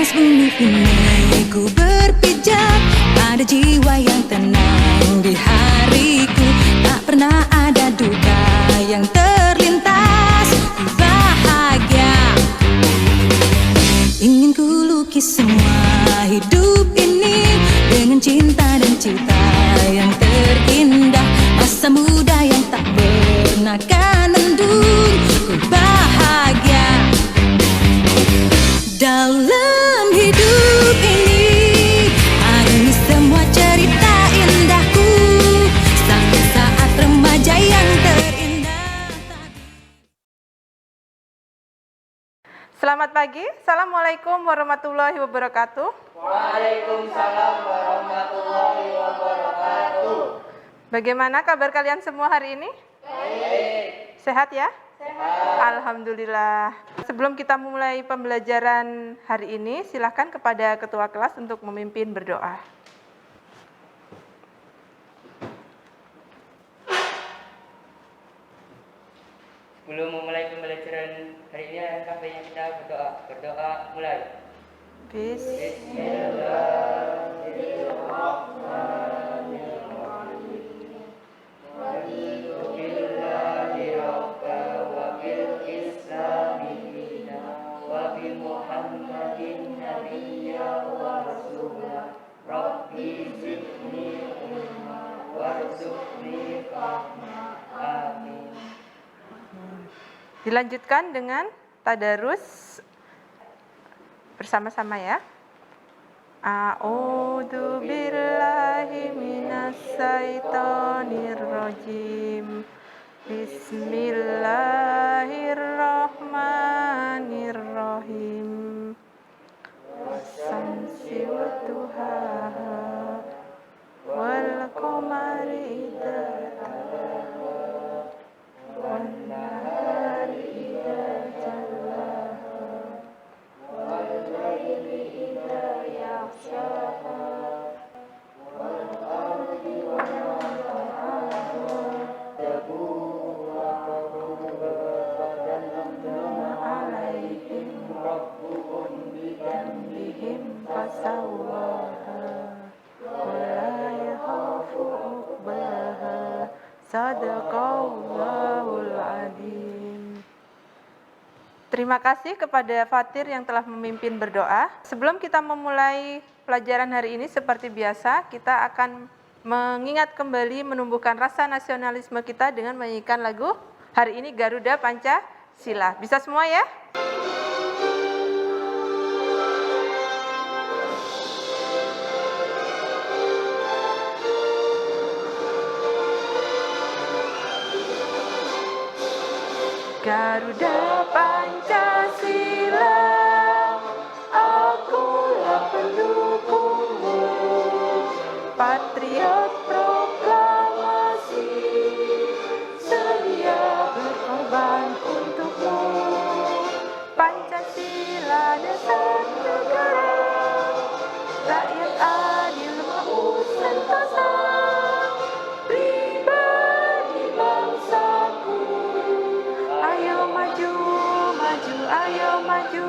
Menangis bumi kini ku berpijak, ada jiwa yang tenang di hariku. Tak pernah ada duka yang terlintas, ku bahagia. Ingin ku lukis semua hidup ini dengan cinta dan cita yang terindah. Masa muda yang tak pernah kan mendung, ku bahagia. Dalam hidup ini alami semua cerita indahku, saat-saat remaja yang terindah tadi. Selamat pagi, Assalamualaikum warahmatullahi wabarakatuh. Waalaikumsalam warahmatullahi wabarakatuh. Bagaimana kabar kalian semua hari ini? Baik. Sehat ya? Sehat. Alhamdulillah. Sebelum kita mulai pembelajaran hari ini, silakan kepada ketua kelas untuk memimpin berdoa. Sebelum memulai pembelajaran hari ini, alangkah baiknya kita berdoa. Berdoa mulai. Dilanjutkan dengan tadarus bersama-sama ya. A'udzu billahi minas syaitonir rajim. Bismillahirrahmanirrahim. Wasamsi wadduhaha wal qamari idza talaha wan nahari idza jallaha wal laili idza yaghshaha wal ardi wa ma tahaha alaihim rabbuhum bidambihim fasawwaha wa la yakhafu uqbaha. Sadaqallahul adzim. Terima kasih kepada Fatir yang telah memimpin berdoa. Sebelum kita memulai pelajaran hari ini, seperti biasa, kita akan mengingat kembali menumbuhkan rasa nasionalisme kita dengan menyanyikan lagu hari ini Garuda Pancasila. Bisa semua ya? Garuda Pancasila, akulah pendukungmu, patriot proklamasi, sedia berkorban untukmu. Pancasila dasar negara, rakyat adil makmur sentosa, pribadi bangsaku. Ayo maju, maju, ayo maju,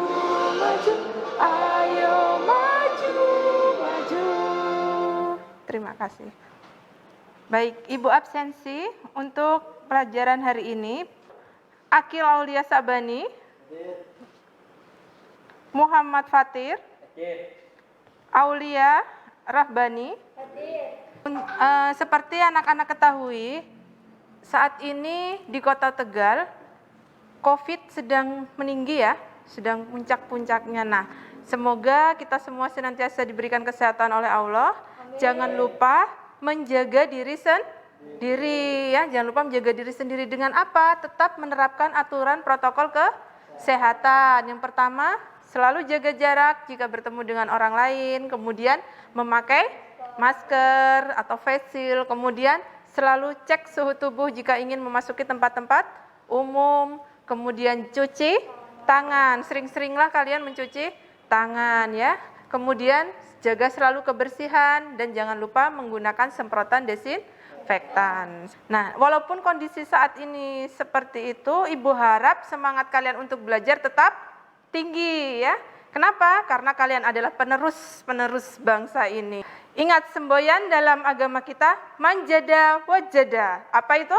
maju, ayo maju, maju. Terima kasih. Baik, Ibu absensi untuk pelajaran hari ini. Akil Aulia Sabani, Muhammad Fatir, Aulia Rahbani. Seperti anak-anak ketahui, saat ini di Kota Tegal COVID sedang meninggi ya, sedang puncak-puncaknya. Nah, semoga kita semua senantiasa diberikan kesehatan oleh Allah. Amin. Jangan lupa menjaga diri sendiri ya, jangan lupa menjaga diri sendiri dengan apa? Tetap menerapkan aturan protokol kesehatan. Yang pertama, selalu jaga jarak jika bertemu dengan orang lain, kemudian memakai masker atau face shield, kemudian selalu cek suhu tubuh jika ingin memasuki tempat-tempat umum. Kemudian cuci tangan, sering-seringlah kalian mencuci tangan ya. Kemudian jaga selalu kebersihan dan jangan lupa menggunakan semprotan desinfektan. Nah, walaupun kondisi saat ini seperti itu, Ibu harap semangat kalian untuk belajar tetap tinggi ya. Kenapa? Karena kalian adalah penerus bangsa ini. Ingat semboyan dalam agama kita, manjada wajada. Apa itu?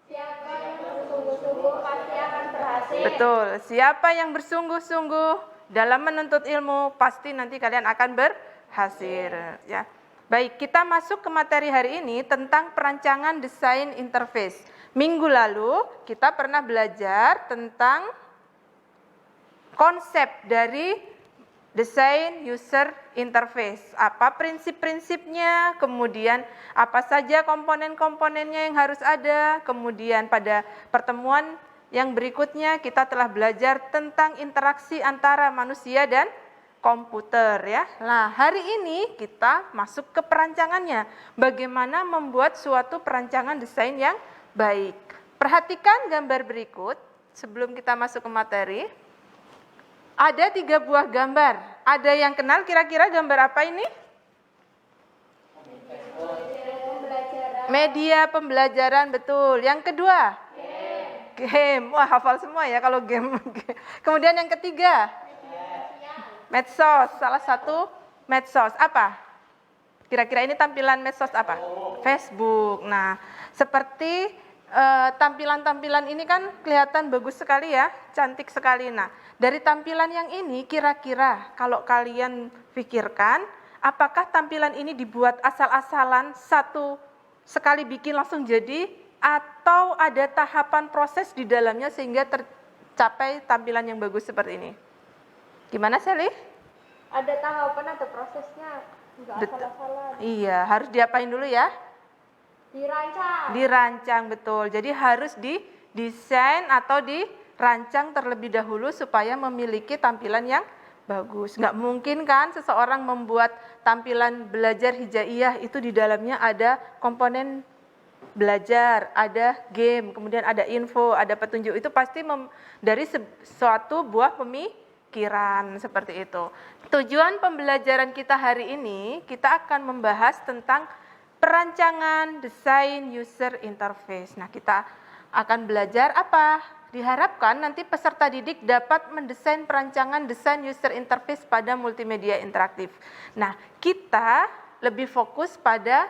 Siapa yang bersungguh-sungguh pasti akan berhasil. Betul. Siapa yang bersungguh-sungguh dalam menuntut ilmu, pasti nanti kalian akan berhasil. Ya. Baik, kita masuk ke materi hari ini tentang perancangan desain interface. Minggu lalu kita pernah belajar tentang konsep dari desain user interface. Apa prinsip-prinsipnya, kemudian apa saja komponen-komponennya yang harus ada. Kemudian pada pertemuan yang berikutnya kita telah belajar tentang interaksi antara manusia dan komputer ya. Nah, hari ini kita masuk ke perancangannya. Bagaimana membuat suatu perancangan desain yang baik. Perhatikan gambar berikut sebelum kita masuk ke materi. Ada 3 buah gambar. Ada yang kenal kira-kira gambar apa ini? Media pembelajaran, betul. Yang kedua? Game. Wah, hafal semua ya kalau game. Kemudian yang ketiga? Medsos. Salah satu medsos. Apa? Kira-kira ini tampilan medsos apa? Facebook. Nah, seperti tampilan-tampilan ini kan kelihatan bagus sekali ya, cantik sekali. Nah, dari tampilan yang ini kira-kira kalau kalian pikirkan, apakah tampilan ini dibuat asal-asalan satu sekali bikin langsung jadi, atau ada tahapan proses di dalamnya sehingga tercapai tampilan yang bagus seperti ini? Gimana Sally? Ada tahapan, ada prosesnya, enggak asal-asalan. Iya, harus diapain dulu ya? Dirancang, betul. Jadi harus didesain atau dirancang terlebih dahulu supaya memiliki tampilan yang bagus. Nggak mungkin kan seseorang membuat tampilan belajar hijaiyah itu di dalamnya ada komponen belajar, ada game, kemudian ada info, ada petunjuk. Itu pasti dari suatu buah pemikiran seperti itu. Tujuan pembelajaran kita hari ini, kita akan membahas tentang perancangan desain user interface. Nah, kita akan belajar apa? Diharapkan nanti peserta didik dapat mendesain perancangan desain user interface pada multimedia interaktif. Nah, kita lebih fokus pada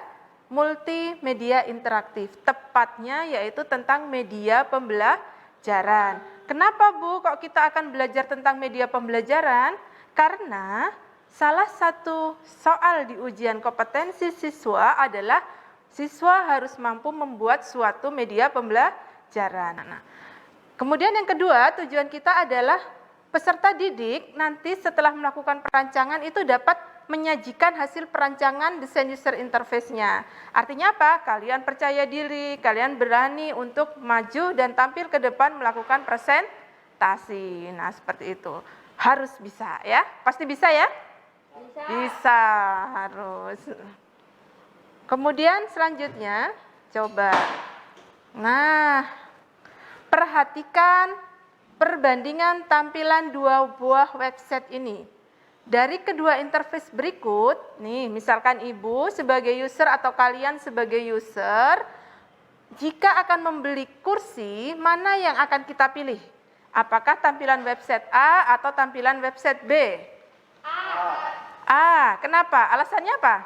multimedia interaktif, tepatnya yaitu tentang media pembelajaran. Kenapa Bu kok kita akan belajar tentang media pembelajaran? Karena salah satu soal di ujian kompetensi siswa adalah siswa harus mampu membuat suatu media pembelajaran. Nah, kemudian yang kedua, tujuan kita adalah peserta didik nanti setelah melakukan perancangan itu dapat menyajikan hasil perancangan desain user interface-nya. Artinya apa? Kalian percaya diri, kalian berani untuk maju dan tampil ke depan melakukan presentasi. Nah, seperti itu. Harus bisa ya? Pasti bisa ya? Bisa, harus. Kemudian selanjutnya, coba. Nah, perhatikan perbandingan tampilan 2 buah website ini. Dari kedua interface berikut, nih misalkan Ibu sebagai user atau kalian sebagai user, jika akan membeli kursi, mana yang akan kita pilih? Apakah tampilan website A atau tampilan website B? A. Kenapa? Alasannya apa?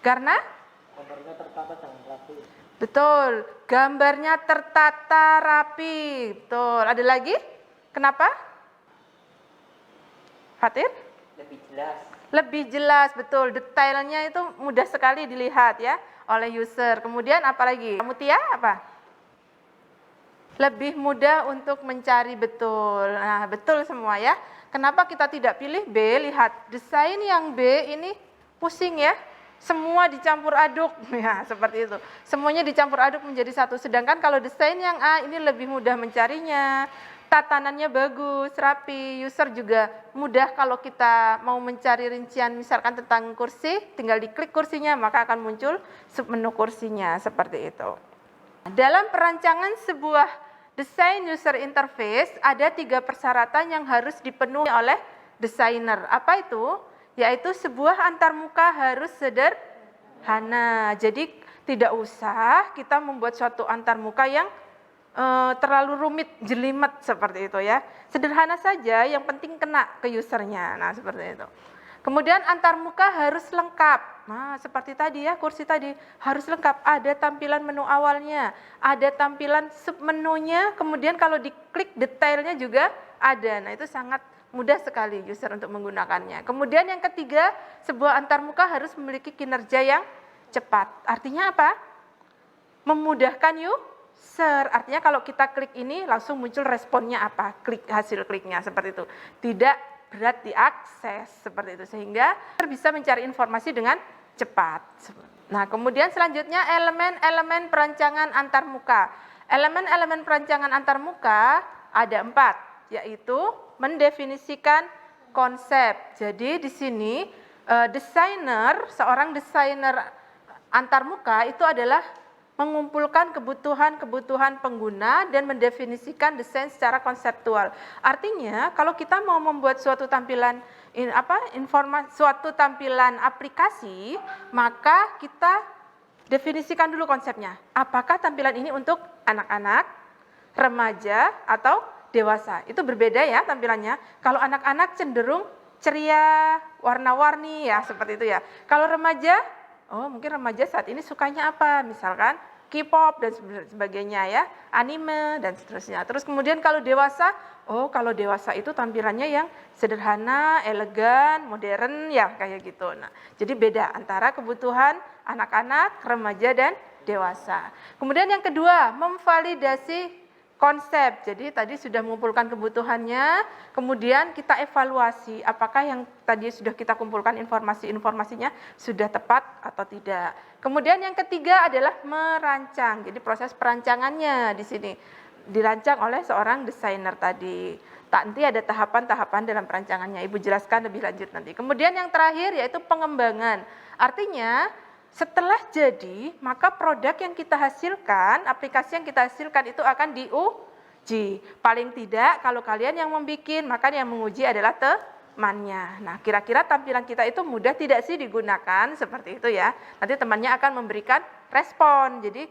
Karena? Gambarnya tertata dengan rapi. Betul, gambarnya tertata rapi. Betul. Ada lagi? Kenapa? Fatir? Lebih jelas. Lebih jelas, betul. Detailnya itu mudah sekali dilihat ya oleh user. Kemudian apa lagi? Mutia apa? Lebih mudah untuk mencari, betul. Nah, betul semua ya. Kenapa kita tidak pilih B? Lihat, desain yang B ini pusing ya. Semua dicampur aduk, ya seperti itu. Semuanya dicampur aduk menjadi satu. Sedangkan kalau desain yang A ini lebih mudah mencarinya. Tatanannya bagus, rapi. User juga mudah kalau kita mau mencari rincian misalkan tentang kursi. Tinggal diklik kursinya, maka akan muncul submenu kursinya. Seperti itu. Dalam perancangan sebuah desain user interface, ada 3 persyaratan yang harus dipenuhi oleh desainer. Apa itu? Yaitu sebuah antarmuka harus sederhana. Jadi tidak usah kita membuat suatu antarmuka yang terlalu rumit, jelimet seperti itu ya. Sederhana saja, yang penting kena ke usernya. Nah, seperti itu. Kemudian antarmuka harus lengkap. Nah, seperti tadi ya, kursi tadi harus lengkap. Ada tampilan menu awalnya, ada tampilan submenunya, kemudian kalau diklik detailnya juga ada. Nah, itu sangat mudah sekali user untuk menggunakannya. Kemudian yang ketiga, sebuah antarmuka harus memiliki kinerja yang cepat. Artinya apa? Memudahkan user. Artinya kalau kita klik ini langsung muncul responnya apa? Hasil kliknya seperti itu. Tidak berat diakses seperti itu, sehingga bisa mencari informasi dengan cepat. Nah, kemudian selanjutnya elemen-elemen perancangan antarmuka. Elemen-elemen perancangan antarmuka ada 4, yaitu mendefinisikan konsep. Jadi di sini seorang desainer antarmuka itu adalah mengumpulkan kebutuhan-kebutuhan pengguna dan mendefinisikan desain secara konseptual. Artinya, kalau kita mau membuat suatu tampilan suatu tampilan aplikasi, maka kita definisikan dulu konsepnya. Apakah tampilan ini untuk anak-anak, remaja, atau dewasa? Itu berbeda ya tampilannya. Kalau anak-anak cenderung ceria, warna-warni ya, seperti itu ya. Kalau remaja, mungkin remaja saat ini sukanya apa? Misalkan K-pop dan sebagainya ya, anime dan seterusnya. Terus kemudian kalau dewasa, kalau dewasa itu tampilannya yang sederhana, elegan, modern ya, kayak gitu. Nah, jadi beda antara kebutuhan anak-anak, remaja dan dewasa. Kemudian yang kedua, memvalidasi konsep. Jadi tadi sudah mengumpulkan kebutuhannya, kemudian kita evaluasi apakah yang tadi sudah kita kumpulkan informasinya sudah tepat atau tidak. Kemudian yang ketiga adalah merancang. Jadi proses perancangannya di sini dirancang oleh seorang desainer tadi. Nanti ada tahapan-tahapan dalam perancangannya. Ibu jelaskan lebih lanjut nanti. Kemudian yang terakhir yaitu pengembangan. Artinya setelah jadi, maka produk yang kita hasilkan, aplikasi yang kita hasilkan itu akan diuji. Paling tidak, kalau kalian yang membuat, maka yang menguji adalah temannya. Nah, kira-kira tampilan kita itu mudah tidak sih digunakan? Seperti itu ya. Nanti temannya akan memberikan respon. Jadi,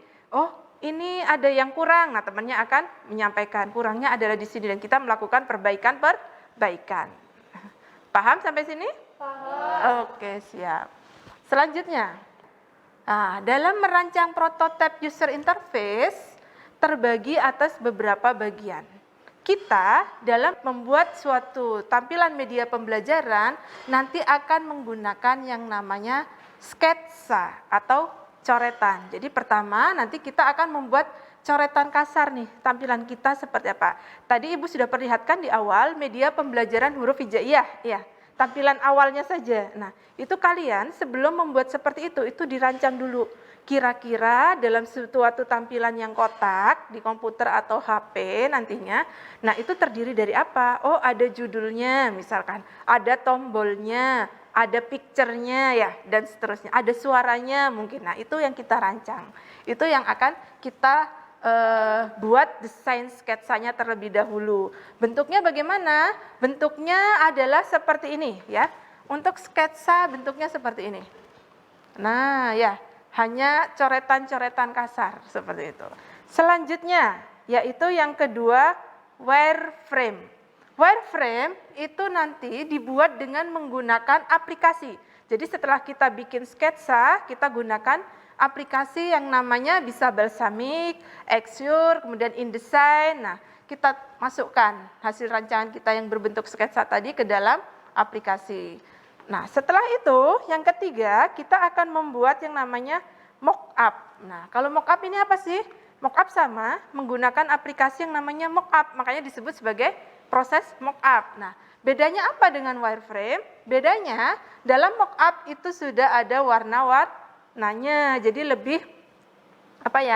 ini ada yang kurang. Nah, temannya akan menyampaikan kurangnya adalah di sini dan kita melakukan perbaikan. Paham sampai sini? Paham. Oke, siap. Selanjutnya. Nah, dalam merancang prototipe user interface terbagi atas beberapa bagian. Kita dalam membuat suatu tampilan media pembelajaran nanti akan menggunakan yang namanya sketsa atau coretan. Jadi pertama nanti kita akan membuat coretan kasar nih, tampilan kita seperti apa. Tadi Ibu sudah perlihatkan di awal media pembelajaran huruf hijaiyah, ya. Tampilan awalnya saja. Nah, itu kalian sebelum membuat seperti itu dirancang dulu. Kira-kira dalam suatu tampilan yang kotak di komputer atau HP nantinya, nah itu terdiri dari apa? Ada judulnya misalkan, ada tombolnya, ada picture-nya ya, dan seterusnya. Ada suaranya mungkin. Nah, itu yang kita rancang. Itu yang akan kita buat desain sketsanya terlebih dahulu. Bentuknya bagaimana? Bentuknya adalah seperti ini ya. Untuk sketsa bentuknya seperti ini. Nah ya, hanya coretan-coretan kasar seperti itu. Selanjutnya yaitu yang kedua, wireframe. Wireframe itu nanti dibuat dengan menggunakan aplikasi. Jadi setelah kita bikin sketsa, kita gunakan aplikasi yang namanya bisa Balsamiq, Exure, kemudian InDesign. Nah, kita masukkan hasil rancangan kita yang berbentuk sketsa tadi ke dalam aplikasi. Nah, setelah itu yang ketiga kita akan membuat yang namanya mockup. Nah, kalau mockup ini apa sih? Mockup sama menggunakan aplikasi yang namanya mockup, makanya disebut sebagai proses mockup. Nah, bedanya apa dengan wireframe? Bedanya dalam mockup itu sudah ada warna-warnanya, jadi lebih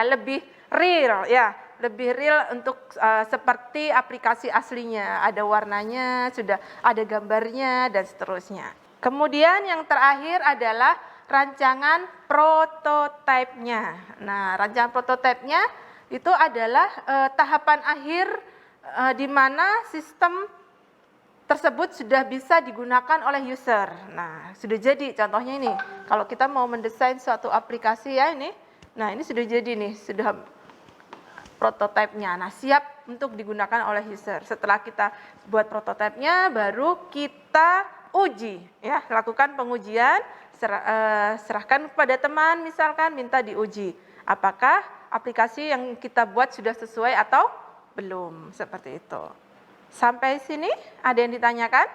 lebih real ya, lebih real untuk seperti aplikasi aslinya. Ada warnanya, sudah ada gambarnya dan seterusnya. Kemudian yang terakhir adalah rancangan prototipenya. Nah, rancangan prototipenya itu adalah tahapan akhir di mana sistem tersebut sudah bisa digunakan oleh user. Nah, sudah jadi contohnya ini. Kalau kita mau mendesain suatu aplikasi ya ini. Nah, ini sudah jadi nih, sudah prototipenya. Nah, siap untuk digunakan oleh user. Setelah kita buat prototipenya, baru kita uji, ya, lakukan pengujian, serahkan kepada teman, misalkan minta diuji. Apakah aplikasi yang kita buat sudah sesuai atau belum, seperti itu. Sampai sini ada yang ditanyakan?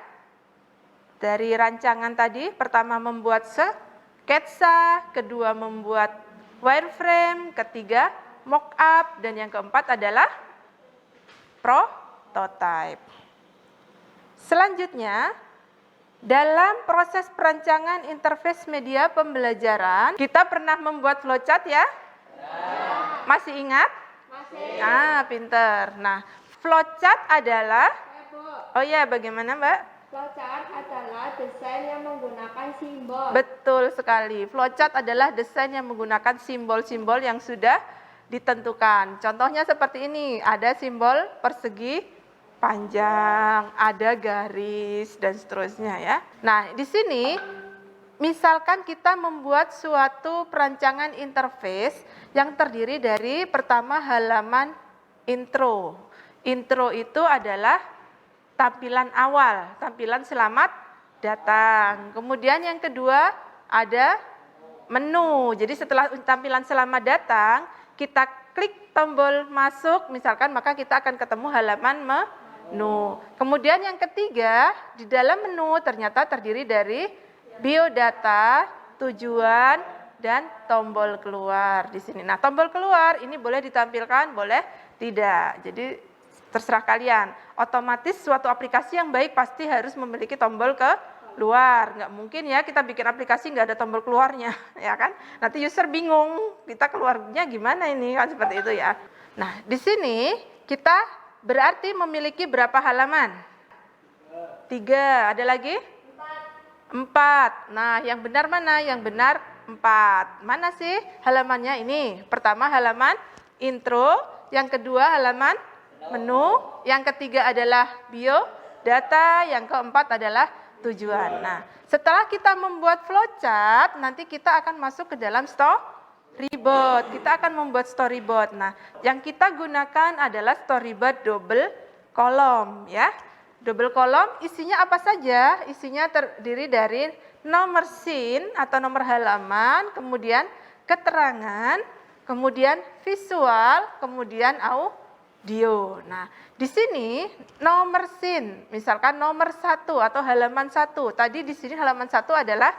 Dari rancangan tadi, pertama membuat sketsa, kedua membuat wireframe, ketiga mockup, dan yang keempat adalah prototype. Selanjutnya, dalam proses perancangan interface media pembelajaran, kita pernah membuat flowchart ya? Masih ingat? Masih. Ah, pinter. Nah, flowchart adalah, oh ya, bagaimana Mbak? Flowchart adalah desain yang menggunakan simbol. Betul sekali. Flowchart adalah desain yang menggunakan simbol-simbol yang sudah ditentukan. Contohnya seperti ini, ada simbol persegi panjang, ada garis, dan seterusnya ya. Nah, di sini misalkan kita membuat suatu perancangan interface yang terdiri dari pertama halaman intro. Intro itu adalah tampilan awal, tampilan selamat datang. Kemudian yang kedua ada menu. Jadi setelah tampilan selamat datang, kita klik tombol masuk misalkan, maka kita akan ketemu halaman menu. Kemudian yang ketiga, di dalam menu ternyata terdiri dari biodata, tujuan, dan tombol keluar di sini. Nah, tombol keluar ini boleh ditampilkan, boleh tidak. Jadi terserah kalian. Otomatis suatu aplikasi yang baik pasti harus memiliki tombol keluar. Nggak mungkin ya kita bikin aplikasi nggak ada tombol keluarnya, ya kan? Nanti user bingung, kita keluarnya gimana ini, kan seperti itu ya. Nah, di sini kita berarti memiliki berapa halaman? 3, ada lagi? 4. Nah, yang benar mana? Yang benar 4. Mana sih halamannya ini? Pertama halaman intro, yang kedua halaman menu, yang ketiga adalah biodata, yang keempat adalah tujuan. Nah, setelah kita membuat flowchart, nanti kita akan masuk ke dalam storyboard. Kita akan membuat storyboard. Nah, yang kita gunakan adalah storyboard double kolom ya. Double kolom isinya apa saja? Isinya terdiri dari nomor scene atau nomor halaman, kemudian keterangan, kemudian visual, kemudian audio. Nah, di sini nomor scene, misalkan nomor 1 atau halaman 1. Tadi di sini halaman 1 adalah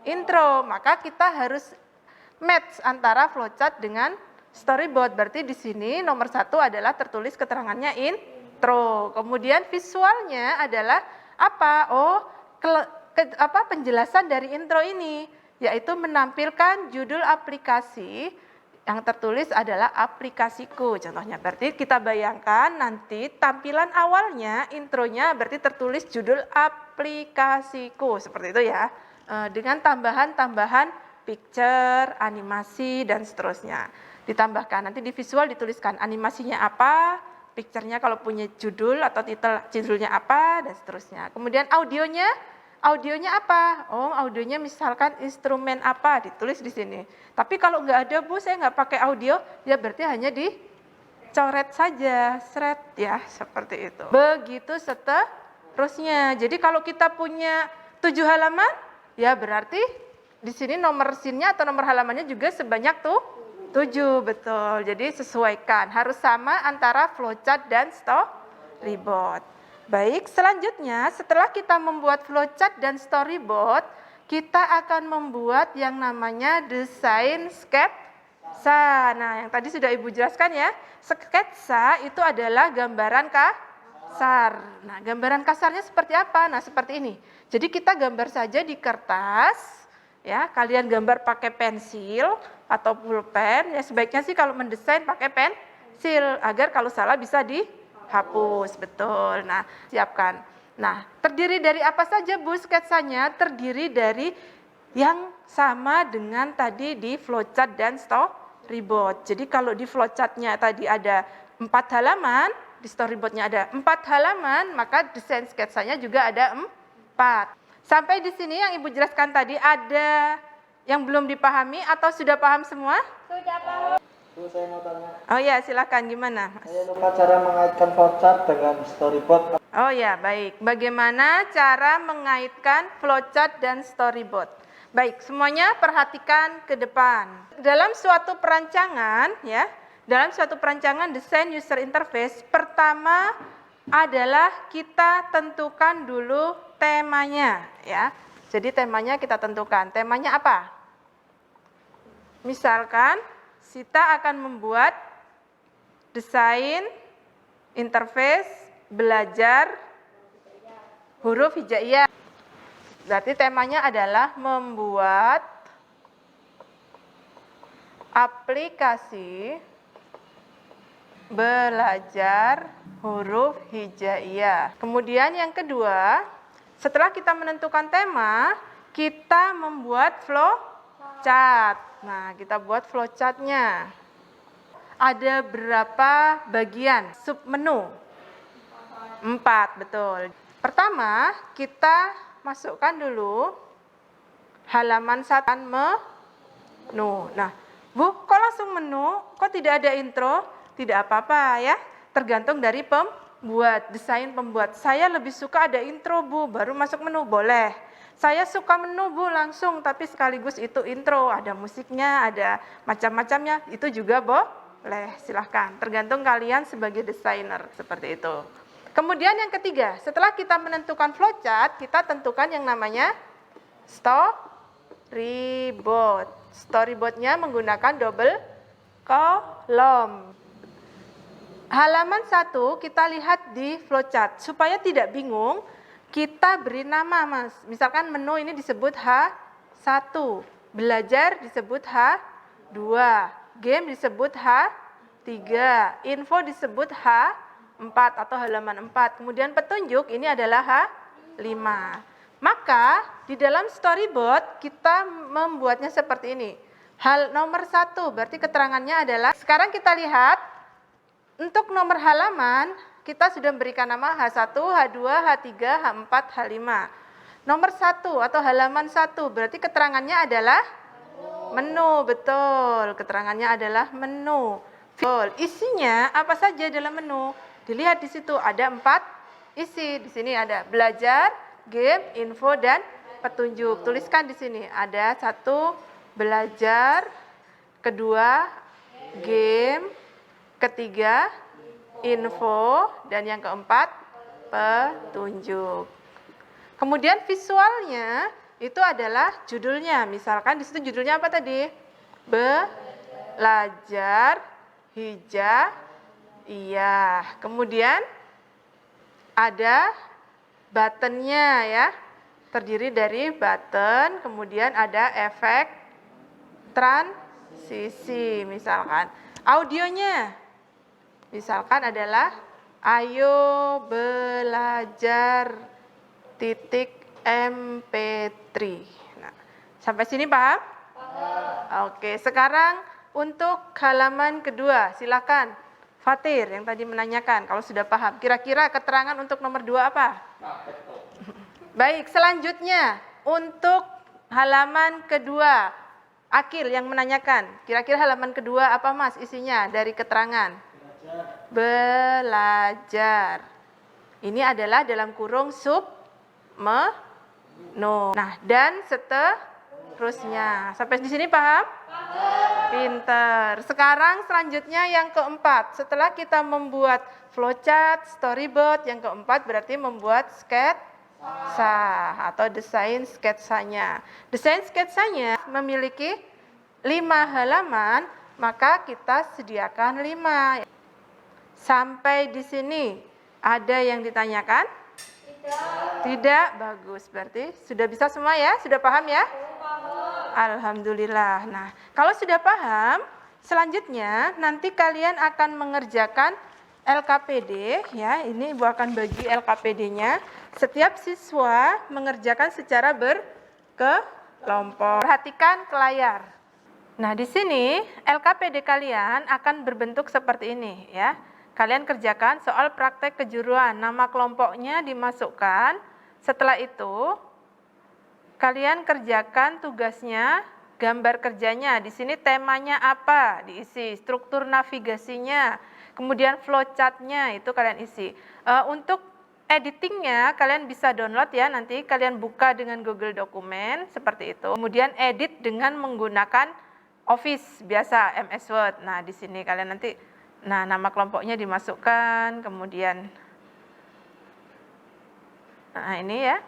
intro, maka kita harus match antara flowchart dengan storyboard. Berarti di sini nomor 1 adalah tertulis keterangannya intro. Kemudian visualnya adalah apa? Oh, penjelasan dari intro ini, yaitu menampilkan judul aplikasi yang tertulis adalah aplikasiku. Contohnya berarti kita bayangkan nanti tampilan awalnya, intronya berarti tertulis judul aplikasiku. Seperti itu ya. Dengan tambahan-tambahan picture, animasi, dan seterusnya. Ditambahkan, nanti di visual dituliskan animasinya apa, picture-nya kalau punya judul atau titel judulnya apa, dan seterusnya. Kemudian audionya apa? Oh, audionya misalkan instrumen apa, ditulis di sini. Tapi kalau nggak ada Bu, saya nggak pakai audio, ya berarti hanya dicoret saja, seret ya, seperti itu. Begitu seterusnya. Jadi kalau kita punya 7 halaman, ya berarti di sini nomor scene-nya atau nomor halamannya juga sebanyak 7, betul. Jadi sesuaikan, harus sama antara flowchart dan storyboard. Baik, selanjutnya setelah kita membuat flowchart dan storyboard, kita akan membuat yang namanya desain sketsa. Nah, yang tadi sudah Ibu jelaskan ya, sketsa itu adalah gambaran kasar. Nah, gambaran kasarnya seperti apa? Nah, seperti ini. Jadi kita gambar saja di kertas, ya, kalian gambar pakai pensil atau pulpen, ya sebaiknya sih kalau mendesain pakai pensil, agar kalau salah bisa dihapus, betul. Nah, siapkan. Nah, terdiri dari apa saja Bu sketsanya? Terdiri dari yang sama dengan tadi di flowchart dan storyboard. Jadi kalau di flowchartnya tadi ada 4 halaman, di storyboardnya ada 4 halaman, maka desain sketsanya juga ada 4. Sampai di sini yang Ibu jelaskan tadi, ada yang belum dipahami atau sudah paham semua? Sudah paham. Bu, saya mau tanya. Oh ya, silakan gimana? Saya lupa cara mengaitkan flowchart dengan storyboard. Oh ya, baik. Bagaimana cara mengaitkan flowchart dan storyboard? Baik, semuanya perhatikan ke depan. Dalam suatu perancangan, ya, dalam suatu perancangan desain user interface, pertama adalah kita tentukan dulu temanya, ya. Jadi temanya kita tentukan. Temanya apa? Misalkan Sita akan membuat desain interface belajar huruf hijaiyah. Berarti temanya adalah membuat aplikasi belajar huruf hijaiyah. Kemudian yang kedua, setelah kita menentukan tema, kita membuat flowchart. Nah, kita buat flowchartnya. Ada berapa bagian submenu? 4, betul. Pertama, kita masukkan dulu halaman 1 menu. Nah, Bu, kok langsung menu? Kok tidak ada intro? Tidak apa-apa ya, tergantung dari pembuat, desain pembuat. Saya lebih suka ada intro, Bu, baru masuk menu, boleh. Saya suka menu, Bu, langsung, tapi sekaligus itu intro, ada musiknya, ada macam-macamnya, itu juga boleh, silahkan. Tergantung kalian sebagai desainer, seperti itu. Kemudian yang ketiga, setelah kita menentukan flowchart, kita tentukan yang namanya storyboard. Storyboardnya menggunakan double kolom. Halaman 1 kita lihat di flowchart. Supaya tidak bingung, kita beri nama, Mas. Misalkan menu ini disebut H1, belajar disebut H2, game disebut H3, info disebut H4 atau halaman 4. Kemudian petunjuk ini adalah H5. Maka di dalam storyboard kita membuatnya seperti ini. Hal nomor 1 berarti keterangannya adalah, sekarang kita lihat untuk nomor halaman kita sudah memberikan nama H1, H2, H3, H4, H5. Nomor 1 atau halaman 1 berarti keterangannya adalah menu, betul. Keterangannya adalah menu. Betul. Isinya apa saja dalam menu? Dilihat di situ ada 4 isi. Di sini ada belajar, game, info, dan petunjuk. Tuliskan di sini ada 1 belajar, kedua game, ketiga info, dan yang keempat petunjuk. Kemudian visualnya itu adalah judulnya. Misalkan di situ judulnya apa tadi? Belajar hijaiyah. Kemudian ada buttonnya ya. Terdiri dari button, kemudian ada efek transisi misalkan. Audionya misalkan adalah ayo belajar .mp3. Nah, sampai sini paham? Oke, sekarang untuk halaman kedua, silakan Fatir yang tadi menanyakan kalau sudah paham. Kira-kira keterangan untuk nomor 2 apa? Baik, selanjutnya untuk halaman kedua, Akil yang menanyakan. Kira-kira halaman kedua apa Mas isinya dari keterangan? Belajar. Ini adalah dalam kurung submenu. Nah, dan seterusnya. Sampai di sini paham? Pinter. Sekarang selanjutnya yang keempat. Setelah kita membuat flowchart, storyboard, yang keempat berarti membuat sketsa atau desain sketsanya. Desain sketsanya memiliki 5 halaman, maka kita sediakan 5. Sampai di sini ada yang ditanyakan? Tidak. Bagus. Berarti sudah bisa semua ya? Sudah paham ya? Alhamdulillah. Nah, kalau sudah paham, selanjutnya nanti kalian akan mengerjakan LKPD ya. Ini Ibu akan bagi LKPD-nya. Setiap siswa mengerjakan secara berkelompok. Perhatikan ke layar. Nah, di sini LKPD kalian akan berbentuk seperti ini ya. Kalian kerjakan soal praktek kejuruan, nama kelompoknya dimasukkan. Setelah itu, kalian kerjakan tugasnya gambar kerjanya. Di sini temanya apa, diisi. Struktur navigasinya, kemudian flowchart-nya itu kalian isi. Untuk editingnya kalian bisa download ya, nanti kalian buka dengan Google Dokumen seperti itu. Kemudian edit dengan menggunakan Office biasa, MS Word. Nah, di sini kalian nanti nama kelompoknya dimasukkan, kemudian ini ya.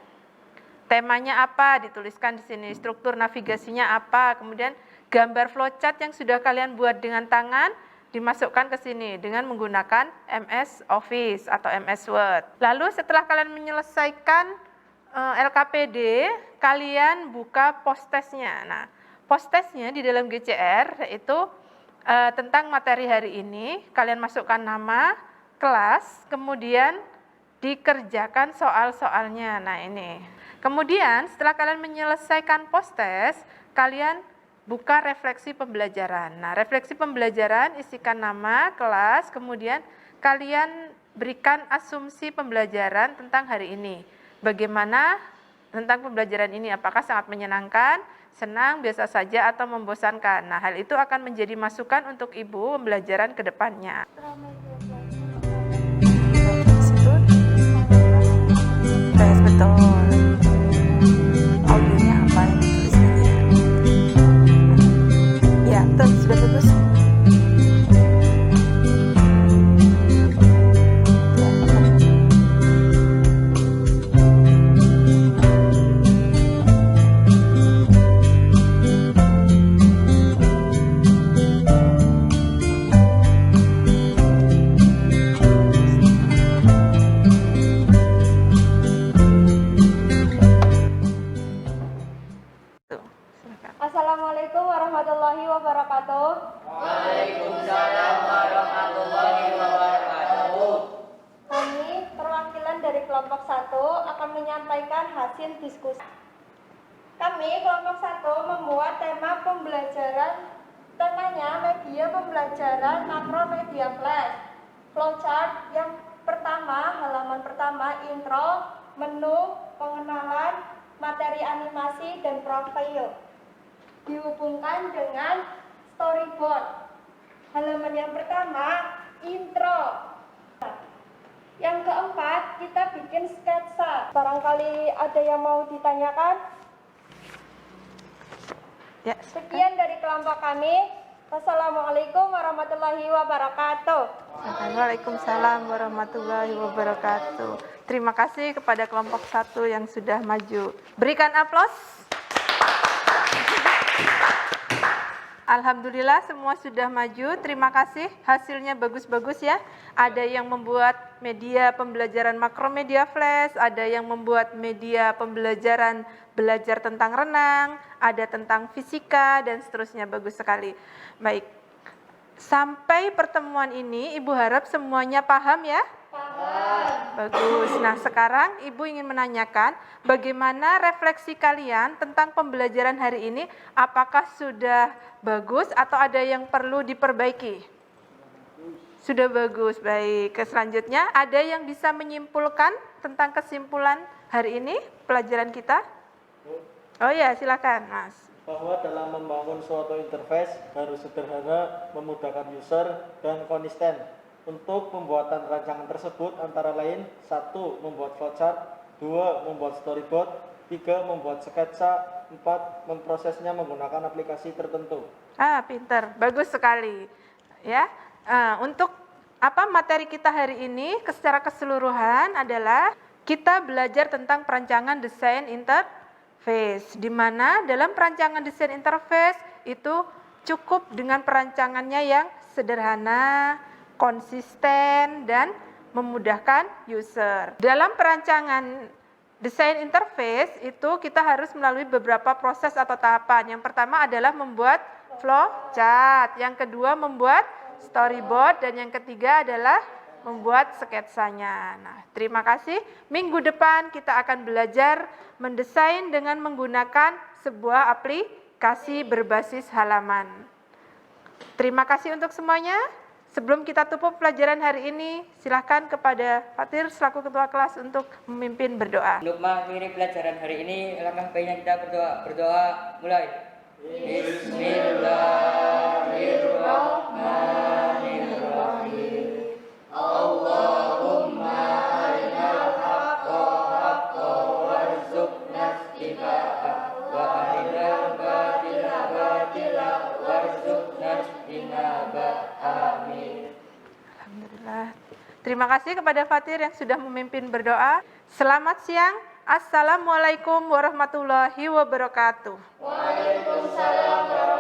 Temanya apa dituliskan di sini, struktur navigasinya apa, kemudian gambar flowchart yang sudah kalian buat dengan tangan dimasukkan ke sini dengan menggunakan MS Office atau MS Word. Lalu setelah kalian menyelesaikan LKPD, kalian buka post-testnya. Nah, post-testnya di dalam GCR yaitu tentang materi hari ini, kalian masukkan nama, kelas, kemudian dikerjakan soal-soalnya. Nah, ini. Kemudian setelah kalian menyelesaikan post-test, kalian buka refleksi pembelajaran. Nah, refleksi pembelajaran isikan nama, kelas, kemudian kalian berikan asumsi pembelajaran tentang hari ini. Bagaimana tentang pembelajaran ini, apakah sangat menyenangkan, senang, biasa saja, atau membosankan. Nah, hal itu akan menjadi masukan untuk Ibu pembelajaran ke depannya. Betul. Audionya apa yang dituliskannya? Ya, betul, sudah bagus. Assalamualaikum warahmatullahi wabarakatuh. Waalaikumsalam warahmatullahi wabarakatuh. Kami perwakilan dari kelompok 1 akan menyampaikan hasil diskusi. Kami kelompok 1 membuat tema pembelajaran, temanya media pembelajaran makromedia flash. Flowchart yang pertama, halaman pertama, intro, menu, pengenalan, materi animasi, dan profil. Dihubungkan dengan storyboard. Halaman yang pertama, intro. Yang keempat, kita bikin sketsa. Barangkali ada yang mau ditanyakan? Ya, Sekian dari kelompok kami. Wassalamualaikum warahmatullahi wabarakatuh. Waalaikumsalam warahmatullahi wabarakatuh. Terima kasih kepada kelompok 1 yang sudah maju. Berikan aplaus. Alhamdulillah semua sudah maju, terima kasih, hasilnya bagus-bagus ya. Ada yang membuat media pembelajaran makromedia flash, ada yang membuat media pembelajaran belajar tentang renang, ada tentang fisika, dan seterusnya, bagus sekali. Baik, sampai pertemuan ini Ibu harap semuanya paham ya? Bagus. Nah, sekarang Ibu ingin menanyakan bagaimana refleksi kalian tentang pembelajaran hari ini, apakah sudah bagus atau ada yang perlu diperbaiki? Sudah bagus, baik. Selanjutnya, ada yang bisa menyimpulkan tentang kesimpulan hari ini, pelajaran kita? Oh ya, silakan Mas. Bahwa dalam membangun suatu interface harus sederhana, memudahkan user, dan konsisten. Untuk pembuatan rancangan tersebut antara lain 1. Membuat flowchart, 2. Membuat storyboard, 3. Membuat sketsa, 4. Memprosesnya menggunakan aplikasi tertentu. Pintar, bagus sekali. Ya, untuk materi kita hari ini secara keseluruhan adalah kita belajar tentang perancangan desain interface, di mana dalam perancangan desain interface itu cukup dengan perancangannya yang sederhana, konsisten, dan memudahkan user. Dalam perancangan desain interface itu kita harus melalui beberapa proses atau tahapan. Yang pertama adalah membuat flowchart, yang kedua membuat storyboard, dan yang ketiga adalah membuat sketsanya. Nah, terima kasih. Minggu depan kita akan belajar mendesain dengan menggunakan sebuah aplikasi berbasis halaman. Terima kasih untuk semuanya. Sebelum kita tutup pelajaran hari ini, silakan kepada Fatir selaku ketua kelas untuk memimpin berdoa. Untuk mengakhiri pelajaran hari ini, alangkah baiknya kita berdoa. Mulai. Bismillahirrahmanirrahim. Allahumma arinal haqqa haqqan warzuqna ittiba'ah wa arinal batila batila warzuqna ijtinabah. Amin. Alhamdulillah. Terima kasih kepada Fatir yang sudah memimpin berdoa. Selamat siang. Assalamualaikum warahmatullahi wabarakatuh. Waalaikumsalam warahmatullahi